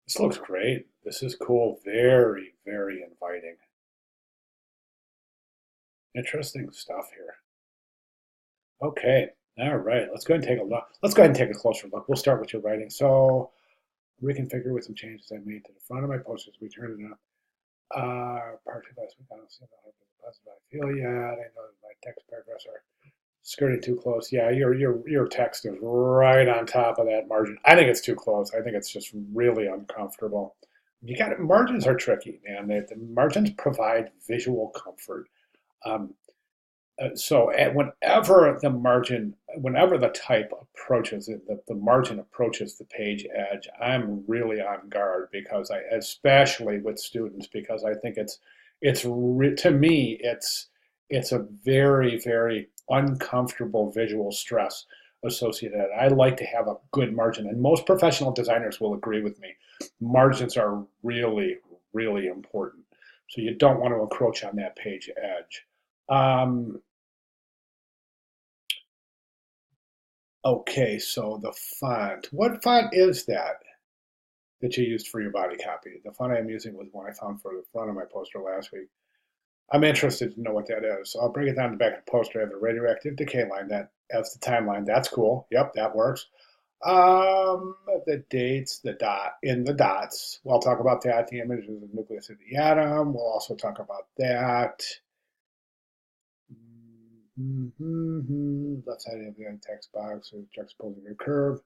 This looks great. This is cool. Very, very inviting. Interesting stuff here. Okay. All right. Let's go ahead and take a look. Let's go ahead and take a closer look. We'll start with your writing. So, reconfigure with some changes I made to the front of my posters. We turned it up. Part two last week. I don't see the positive I feel yet. I know that my text paragraphs are skirting too close. Yeah, your text is right on top of that margin. I think it's too close. I think it's just really uncomfortable. You got margins are tricky, man. The margins provide visual comfort. Um, whenever the type approaches it, the margin approaches the page edge, I'm really on guard because especially with students, because I think to me, it's a very, very uncomfortable visual stress associated. I like to have a good margin, and most professional designers will agree with me. Margins are really, really important. So you don't want to encroach on that page edge. Um, Okay, so the font. What font is that you used for your body copy? The font I'm using was one I found for the front of my poster last week. I'm interested to know what that is. So I'll break it down to the back of the poster. I have the radioactive decay line. That's the timeline. That's cool. Yep, that works. The dates, the dot in the dots. We'll talk about that. The images of the nucleus of the atom. We'll also talk about that. Left side of the text box is juxtaposing a curve.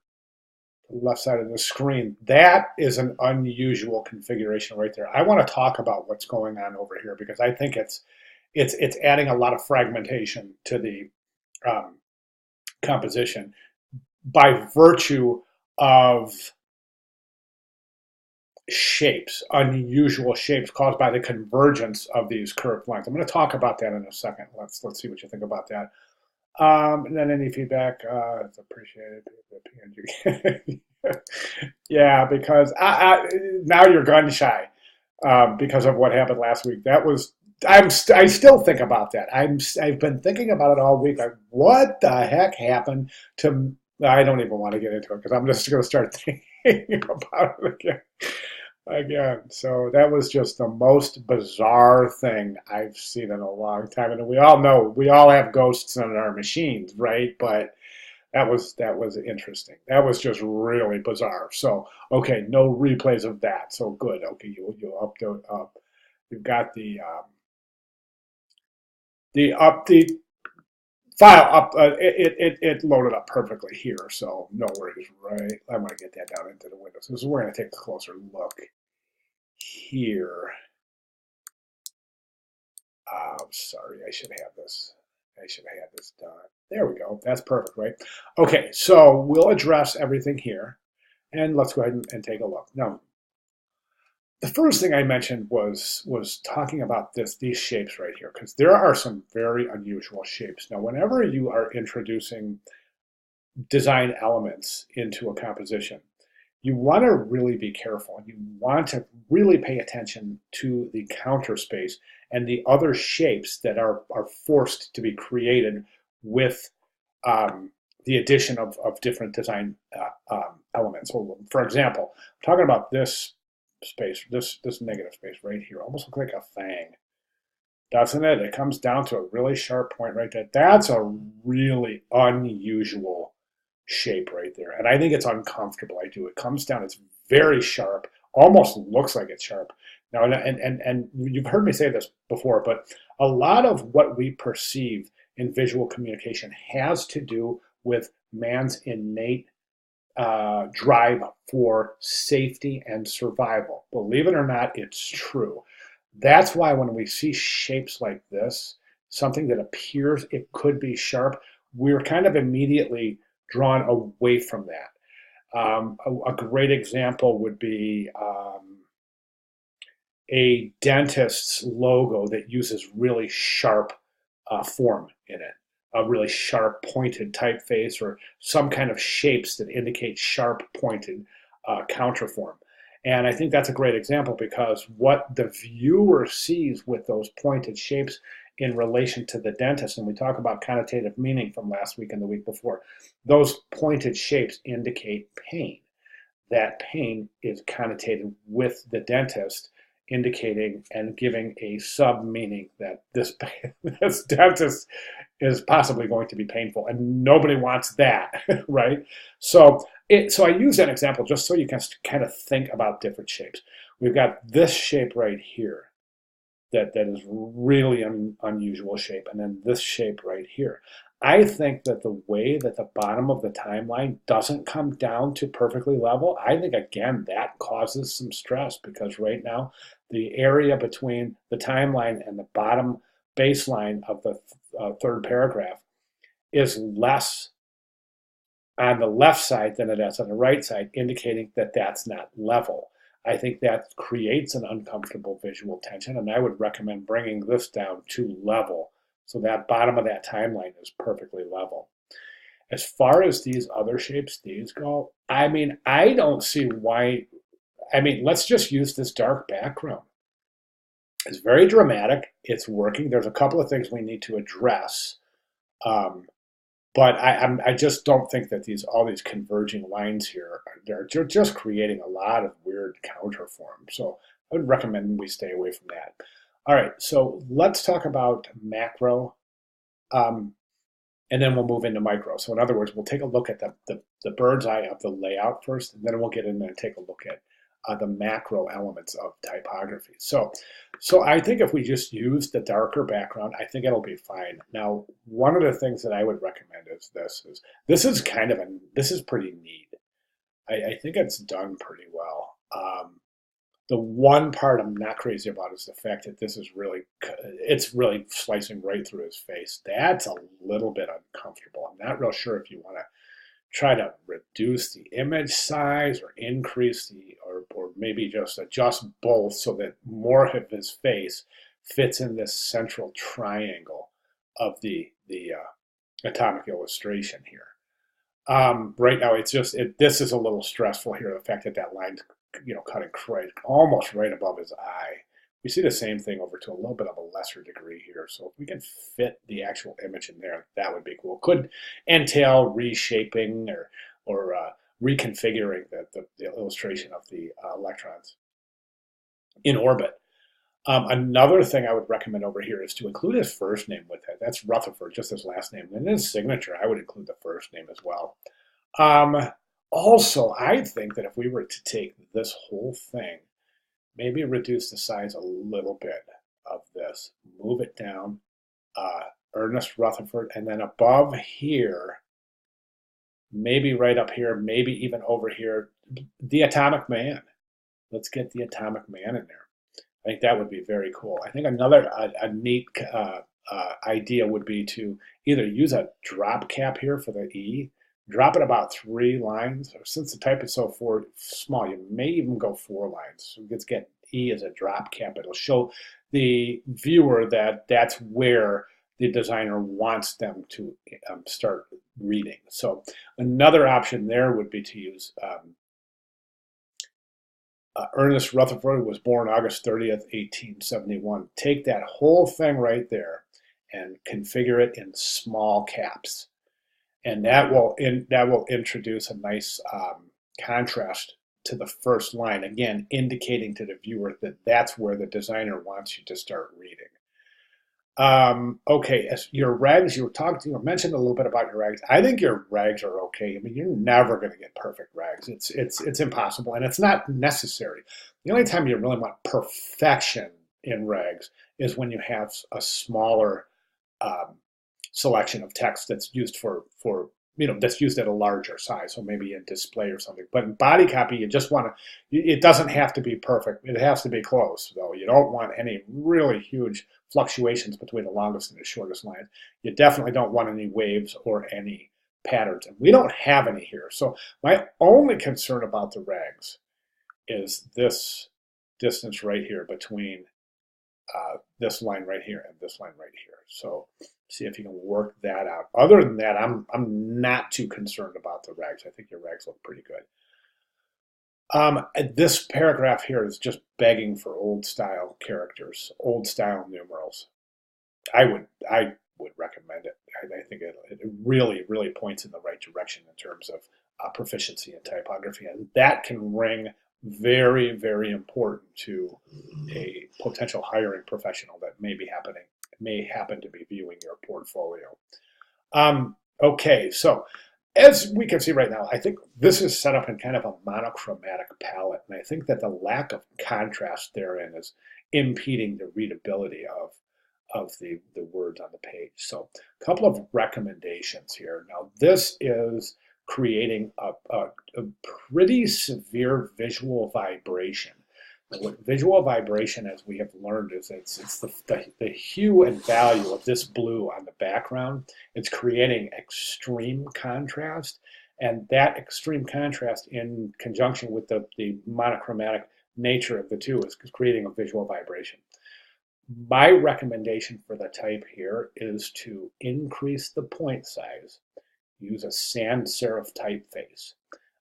Left side of the screen. That is an unusual configuration right there. I want to talk about what's going on over here because I think it's adding a lot of fragmentation to the um, composition by virtue of shapes, unusual shapes caused by the convergence of these curved lines. I'm going to talk about that in a second. Let's see what you think about that. And then any feedback, it's appreciated. PNG. Yeah, because now you're gun shy because of what happened last week. I still think about that. I've been thinking about it all week. Like, what the heck happened to? I don't even want to get into it because I'm just going to start thinking about it again. So that was just the most bizarre thing I've seen in a long time. And we all know we all have ghosts in our machines, right? But that was interesting. That was just really bizarre. So okay, no replays of that. So good. Okay, you update up. You've got the file up. It loaded up perfectly here. So no worries, right? I want to get that down into the windows. So we're going to take a closer look here. Sorry, I should have this. I should have this done. There we go. That's perfect, right? Okay, so we'll address everything here. And let's go ahead and take a look. Now, the first thing I mentioned was talking about these shapes right here, because there are some very unusual shapes. Now, whenever you are introducing design elements into a composition, you want to really be careful. You want to really pay attention to the counter space and the other shapes that are forced to be created with um, the addition of different design elements. So, for example, I'm talking about this space, this negative space right here, almost looks like a fang, doesn't it? It comes down to a really sharp point right there. That's a really unusual shape right there. And I think it's uncomfortable. I do. It comes down, it's very sharp, almost looks like it's sharp. Now, and you've heard me say this before, but a lot of what we perceive in visual communication has to do with man's innate drive for safety and survival. Believe it or not, it's true. That's why when we see shapes like this, something that appears it could be sharp, we're kind of immediately drawn away from that. A great example would be a dentist's logo that uses really sharp form in it, a really sharp pointed typeface or some kind of shapes that indicate sharp pointed counterform. And I think that's a great example because what the viewer sees with those pointed shapes in relation to the dentist, and we talk about connotative meaning from last week and the week before, those pointed shapes indicate pain. that pain is connotated with the dentist, indicating and giving a sub-meaning that this, this dentist is possibly going to be painful, and nobody wants that, right? So I use that example just so you can kind of think about different shapes. We've got this shape right here that is really unusual shape, and then this shape right here. I think that the way that the bottom of the timeline doesn't come down to perfectly level, I think again that causes some stress, because right now the area between the timeline and the bottom baseline of the third paragraph is less on the left side than it is on the right side, indicating that that's not level. I think that creates an uncomfortable visual tension, and I would recommend bringing this down to level so that bottom of that timeline is perfectly level. As far as these other shapes, these go, I mean, I don't see why. I mean, let's just use this dark background. It's very dramatic. It's working. There's a couple of things we need to address. Um, but I just don't think that all these converging lines here, they're just creating a lot of weird counterform. So I would recommend we stay away from that. All right, so let's talk about macro, and then we'll move into micro. So in other words, we'll take a look at the bird's eye of the layout first, and then we'll get in there and take a look at the macro elements of typography. So I think if we just use the darker background, I think it'll be fine. Now, one of the things that I would recommend is this is pretty neat. I think it's done pretty well. The one part I'm not crazy about is the fact that it's really slicing right through his face. That's a little bit uncomfortable. I'm not real sure if you want to try to reduce the image size or increase or maybe just adjust both so that more of his face fits in this central triangle of the atomic illustration here. Right now, this is a little stressful here. The fact that that line's cutting almost right above his eye. We see the same thing over to a little bit of a lesser degree here. So if we can fit the actual image in there, that would be cool. Could entail reshaping or reconfiguring the illustration of the electrons in orbit. Another thing I would recommend over here is to include his first name with it. That's Rutherford, just his last name. And his signature, I would include the first name as well. Also, I think that if we were to take this whole thing, maybe reduce the size a little bit of this, move it down, Ernest Rutherford, and then above here, maybe right up here, maybe even over here, the Atomic Man. Let's get the Atomic Man in there. I think that would be very cool. I think another neat idea would be to either use a drop cap here for the E, drop it about 3 lines, or since the type is so small, you may even go 4 lines. So let's get E as a drop cap. It'll show the viewer that that's where the designer wants them to start reading. So another option there would be to use Ernest Rutherford was born August 30th, 1871. Take that whole thing right there and configure it in small caps. And that will introduce a nice contrast to the first line, again, indicating to the viewer that that's where the designer wants you to start reading. Okay, as your regs, you mentioned a little bit about your regs. I think your regs are okay. I mean, you're never going to get perfect regs. It's impossible, and it's not necessary. The only time you really want perfection in regs is when you have a smaller selection of text that's used that's used at a larger size, so maybe in display or something. But in body copy, you just want to, it doesn't have to be perfect. It has to be close, though. You don't want any really huge fluctuations between the longest and the shortest lines. You definitely don't want any waves or any patterns, and we don't have any here. So my only concern about the regs is this distance right here between this line right here and this line right here. So see if you can work that out. Other than that, I'm not too concerned about the regs. I think your regs look pretty good. This paragraph here is just begging for old style characters, old style numerals. I would recommend it. I think it really points in the right direction in terms of proficiency in typography, and that can ring very, very important to a potential hiring professional that may happen to be viewing your portfolio. Okay, so as we can see right now, I think this is set up in kind of a monochromatic palette, and I think that the lack of contrast therein is impeding the readability of the words on the page. So a couple of recommendations here. Now, this is creating a pretty severe visual vibration. And what visual vibration, as we have learned, is it's the hue and value of this blue on the background. It's creating extreme contrast, and that extreme contrast in conjunction with the monochromatic nature of the two is creating a visual vibration. My recommendation for the type here is to increase the point size. Use a sans serif typeface.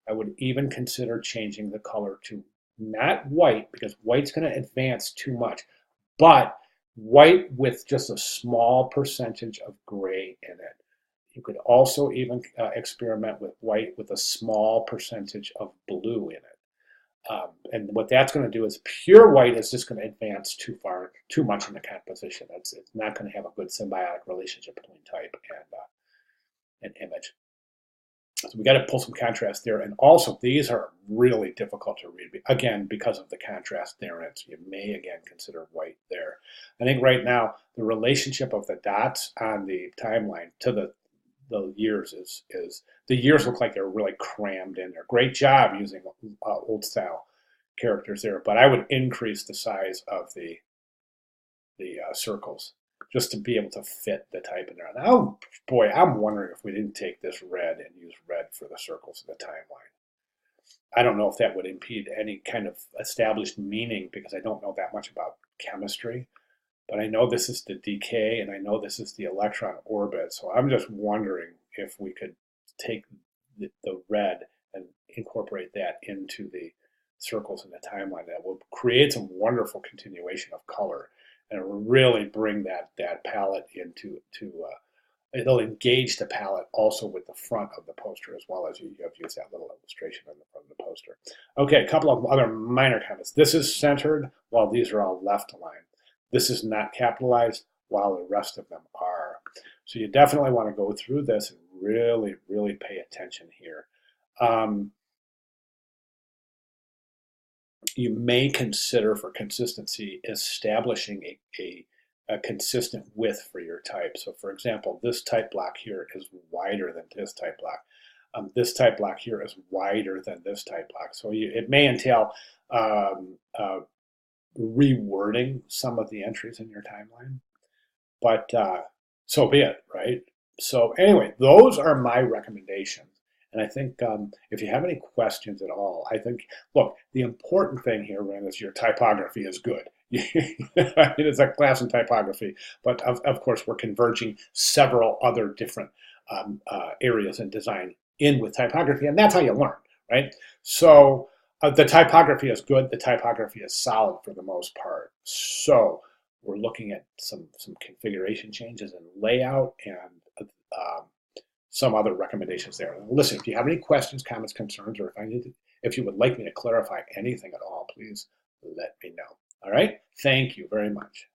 I would even consider changing the color to not white, because white's going to advance too much, but white with just a small percentage of gray in it. You could also even experiment with white with a small percentage of blue in it. And what that's going to do is pure white is just going to advance too much in the composition. It's not going to have a good symbiotic relationship between type and image. So we got to pull some contrast there. And also, these are really difficult to read, again, because of the contrast therein. So you may, again, consider white there. I think right now, the relationship of the dots on the timeline to the years is the years look like they're really crammed in there. Great job using old style characters there, but I would increase the size of the circles just to be able to fit the type in there. Now, boy, I'm wondering if we didn't take this red and use red for the circles of the timeline. I don't know if that would impede any kind of established meaning, because I don't know that much about chemistry. But I know this is the decay, and I know this is the electron orbit. So I'm just wondering if we could take the red and incorporate that into the circles in the timeline. That will create some wonderful continuation of color, and it will really bring that palette into it'll engage the palette also with the front of the poster, as well as you have used that little illustration in the front of the poster. Okay, a couple of other minor comments. This is centered while these are all left aligned. This is not capitalized while the rest of them are. So you definitely want to go through this and really, really pay attention here. You may consider, for consistency, establishing a consistent width for your type. So for example, this type block here is wider than this type block. This type block here is wider than this type block. So it may entail rewording some of the entries in your timeline, but so be it, right? So anyway, those are my recommendations. And I think if you have any questions at all, I think, look, the important thing here, Ren, is your typography is good. It is a class in typography, but of course we're converging several other different areas in design in with typography, and that's how you learn, right? So the typography is good. The typography is solid for the most part. So we're looking at some configuration changes in layout and some other recommendations there. Listen, if you have any questions, comments, concerns, or if you would like me to clarify anything at all, please let me know. All right? Thank you very much.